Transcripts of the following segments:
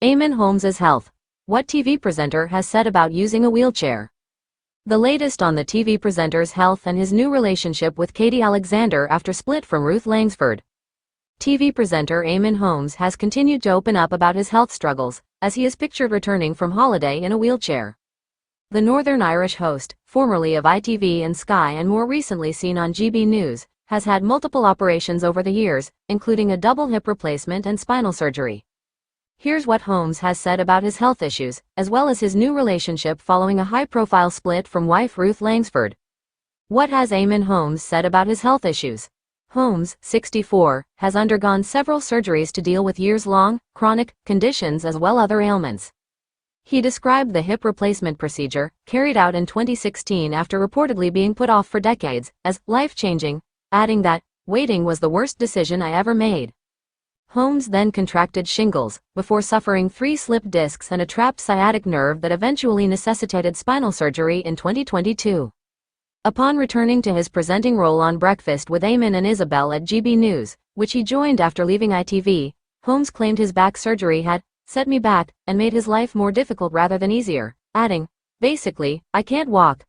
Eamonn Holmes' health. What TV presenter has said about using a wheelchair? The latest on the TV presenter's health and his new relationship with Katie Alexander after split from Ruth Langsford. TV presenter Eamonn Holmes has continued to open up about his health struggles, as he is pictured returning from holiday in a wheelchair. The Northern Irish host, formerly of ITV and Sky and more recently seen on GB News, has had multiple operations over the years, including a double hip replacement and spinal surgery. Here's what Holmes has said about his health issues, as well as his new relationship following a high-profile split from wife Ruth Langsford. What has Eamonn Holmes said about his health issues? Holmes, 64, has undergone several surgeries to deal with years-long, chronic conditions as well as other ailments. He described the hip replacement procedure, carried out in 2016 after reportedly being put off for decades, as life-changing, adding that, "Waiting was the worst decision I ever made." Holmes then contracted shingles, before suffering 3 slipped discs and a trapped sciatic nerve that eventually necessitated spinal surgery in 2022. Upon returning to his presenting role on Breakfast with Eamonn and Isabel at GB News, which he joined after leaving ITV, Holmes claimed his back surgery had set me back and made his life more difficult rather than easier, adding, "Basically, I can't walk.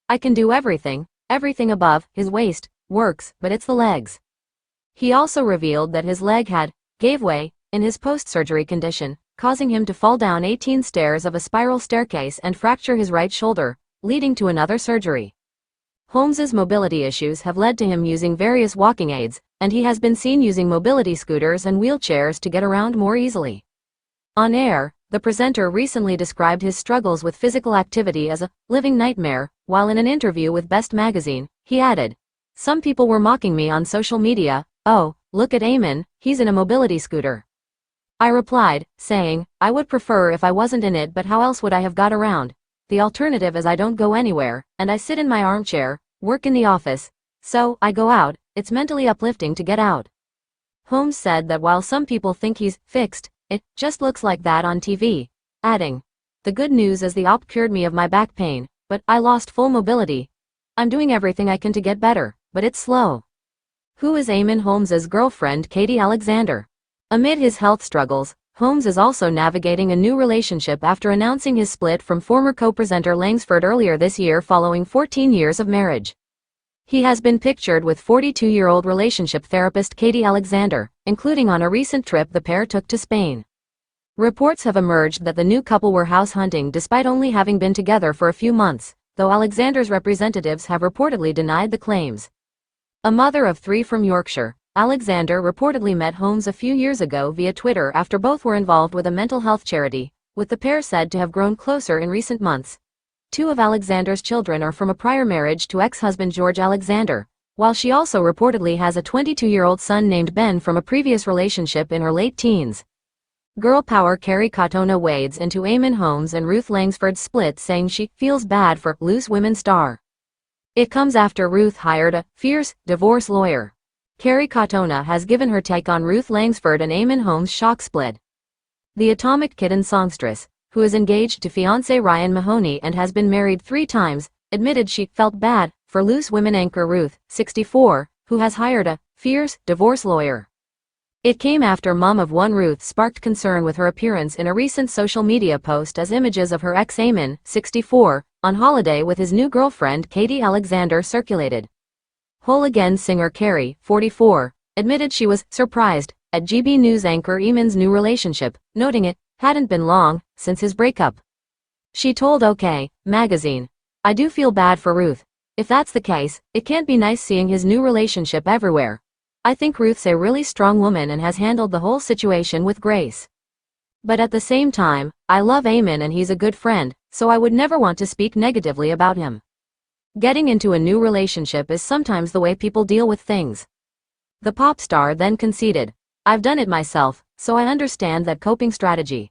I can do everything above his waist works, but it's the legs." He also revealed that his leg had gave way in his post-surgery condition, causing him to fall down 18 stairs of a spiral staircase and fracture his right shoulder, leading to another surgery. Holmes's mobility issues have led to him using various walking aids, and he has been seen using mobility scooters and wheelchairs to get around more easily. On air, the presenter recently described his struggles with physical activity as a living nightmare, while in an interview with Best magazine, he added, "Some people were mocking me on social media, 'Oh, look at Eamonn, he's in a mobility scooter.' I replied, saying, I would prefer if I wasn't in it, but how else would I have got around? The alternative is I don't go anywhere, and I sit in my armchair, work in the office. So, I go out, it's mentally uplifting to get out." Holmes said that while some people think he's fixed, it just looks like that on TV, adding, "The good news is the op cured me of my back pain, but I lost full mobility. I'm doing everything I can to get better, but it's slow." Who is Eamonn Holmes' girlfriend Katie Alexander? Amid his health struggles, Holmes is also navigating a new relationship after announcing his split from former co-presenter Langsford earlier this year following 14 years of marriage. He has been pictured with 42-year-old relationship therapist Katie Alexander, including on a recent trip the pair took to Spain. Reports have emerged that the new couple were house hunting despite only having been together for a few months, though Alexander's representatives have reportedly denied the claims. A mother of 3 from Yorkshire, Alexander reportedly met Holmes a few years ago via Twitter after both were involved with a mental health charity, with the pair said to have grown closer in recent months. 2 of Alexander's children are from a prior marriage to ex-husband George Alexander, while she also reportedly has a 22-year-old son named Ben from a previous relationship in her late teens. Girl power Carrie Katona wades into Eamonn Holmes and Ruth Langsford's split, saying she feels bad for loose women star. It comes after Ruth hired a fierce divorce lawyer. Carrie Katona has given her take on Ruth Langsford and Eamonn Holmes' shock split. The Atomic Kitten songstress, who is engaged to fiancé Ryan Mahoney and has been married 3 times, admitted she felt bad for loose women anchor Ruth, 64, who has hired a fierce divorce lawyer. It came after mom of 1 Ruth sparked concern with her appearance in a recent social media post as images of her ex Eamonn, 64, on holiday with his new girlfriend Katie Alexander circulated. Whole Again singer Carrie, 44, admitted she was surprised at GB News anchor Eamonn's new relationship, noting it hadn't been long since his breakup. She told OK! Magazine, "I do feel bad for Ruth. If that's the case, it can't be nice seeing his new relationship everywhere. I think Ruth's a really strong woman and has handled the whole situation with grace. But at the same time, I love Eamonn and he's a good friend, so I would never want to speak negatively about him." Getting into a new relationship is sometimes the way people deal with things. The pop star then conceded, "I've done it myself, so I understand that coping strategy."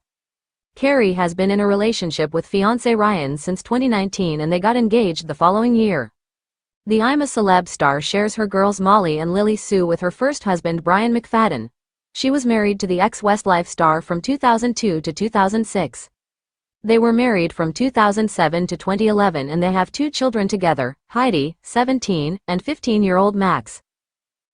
Carrie has been in a relationship with fiancé Ryan since 2019 and they got engaged the following year. The I'm a Celeb star shares her girls Molly and Lily Sue with her first husband Brian McFadden. She was married to the ex-Westlife star from 2002 to 2006. They were married from 2007 to 2011 and they have 2 children together, Heidi, 17, and 15-year-old Max.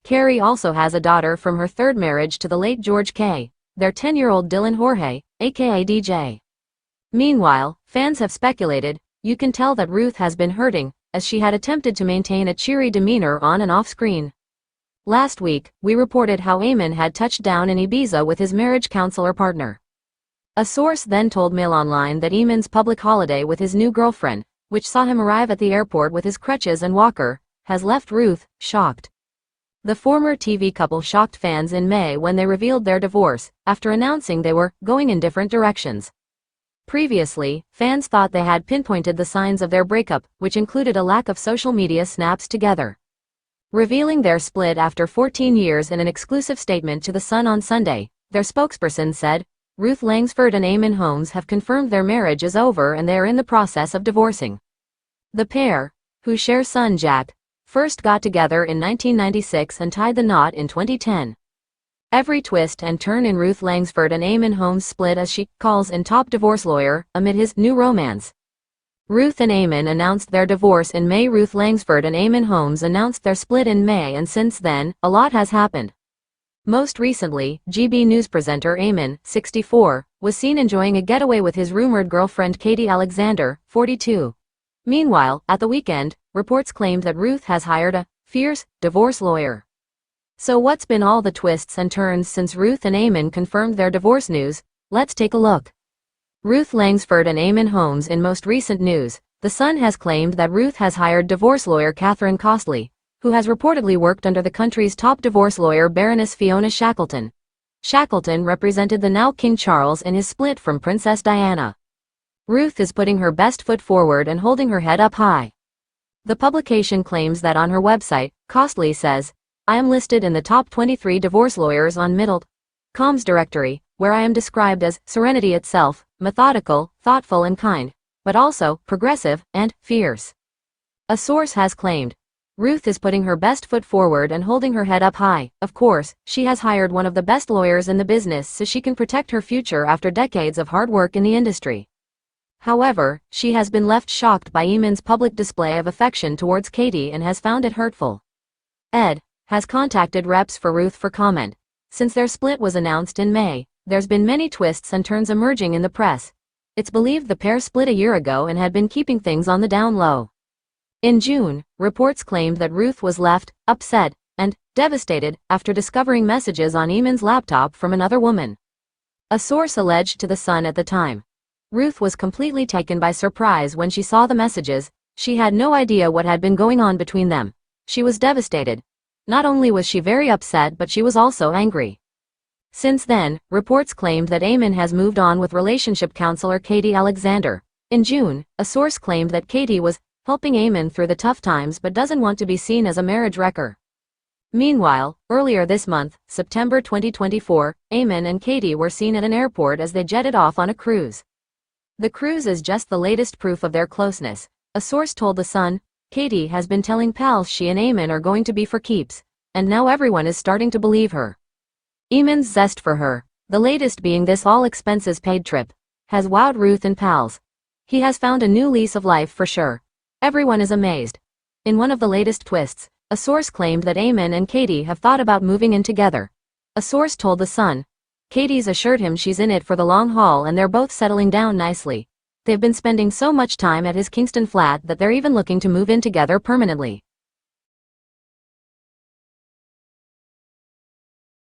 Carrie also has a daughter from her 3rd marriage to the late George K. Their 10-year-old Dylan Jorge, aka DJ. Meanwhile, fans have speculated, you can tell that Ruth has been hurting, as she had attempted to maintain a cheery demeanor on and off screen. Last week, we reported how Eamonn had touched down in Ibiza with his marriage counselor partner. A source then told Mail Online that Eamonn's public holiday with his new girlfriend, which saw him arrive at the airport with his crutches and walker, has left Ruth shocked. The former TV couple shocked fans in May when they revealed their divorce, after announcing they were going in different directions. Previously, fans thought they had pinpointed the signs of their breakup, which included a lack of social media snaps together. Revealing their split after 14 years in an exclusive statement to The Sun on Sunday, their spokesperson said, Ruth Langsford and Eamonn Holmes have confirmed their marriage is over and they are in the process of divorcing. The pair, who share son Jack, first got together in 1996 and tied the knot in 2010. Every twist and turn in Ruth Langsford and Eamonn Holmes' split, as she calls in top divorce lawyer, amid his new romance. Ruth and Eamonn announced their divorce in May. Ruth Langsford and Eamonn Holmes announced their split in May, and since then, a lot has happened. Most recently, GB News presenter Eamonn, 64, was seen enjoying a getaway with his rumored girlfriend Katie Alexander, 42. Meanwhile, at the weekend, reports claimed that Ruth has hired a fierce divorce lawyer. So what's been all the twists and turns since Ruth and Eamonn confirmed their divorce news? Let's take a look. Ruth Langsford and Eamonn Holmes. In most recent news, The Sun has claimed that Ruth has hired divorce lawyer Catherine Costley, who has reportedly worked under the country's top divorce lawyer Baroness Fiona Shackleton. Shackleton represented the now King Charles in his split from Princess Diana. Ruth is putting her best foot forward and holding her head up high. The publication claims that on her website, Costley says, I am listed in the top 23 divorce lawyers on Middle.com's directory, where I am described as serenity itself, methodical, thoughtful and kind, but also progressive and fierce. A source has claimed, Ruth is putting her best foot forward and holding her head up high. Of course, she has hired one of the best lawyers in the business so she can protect her future after decades of hard work in the industry. However, she has been left shocked by Eamonn's public display of affection towards Katie and has found it hurtful. Ed has contacted reps for Ruth for comment. Since their split was announced in May, there's been many twists and turns emerging in the press. It's believed the pair split a year ago and had been keeping things on the down low. In June, reports claimed that Ruth was left upset and devastated after discovering messages on Eamonn's laptop from another woman. A source alleged to The Sun at the time, Ruth was completely taken by surprise when she saw the messages. She had no idea what had been going on between them. She was devastated. Not only was she very upset, but she was also angry. Since then, reports claimed that Eamonn has moved on with relationship counselor Katie Alexander. In June, a source claimed that Katie was helping Eamonn through the tough times but doesn't want to be seen as a marriage wrecker. Meanwhile, earlier this month, September 2024, Eamonn and Katie were seen at an airport as they jetted off on a cruise. The cruise is just the latest proof of their closeness, a source told The Sun. Katie has been telling pals she and Eamonn are going to be for keeps, and now everyone is starting to believe her. Eamonn's zest for her, the latest being this all-expenses-paid trip, has wowed Ruth and pals. He has found a new lease of life for sure. Everyone is amazed. In one of the latest twists, a source claimed that Eamonn and Katie have thought about moving in together. A source told The Sun. Katie's assured him she's in it for the long haul and they're both settling down nicely. They've been spending so much time at his Kingston flat that they're even looking to move in together permanently.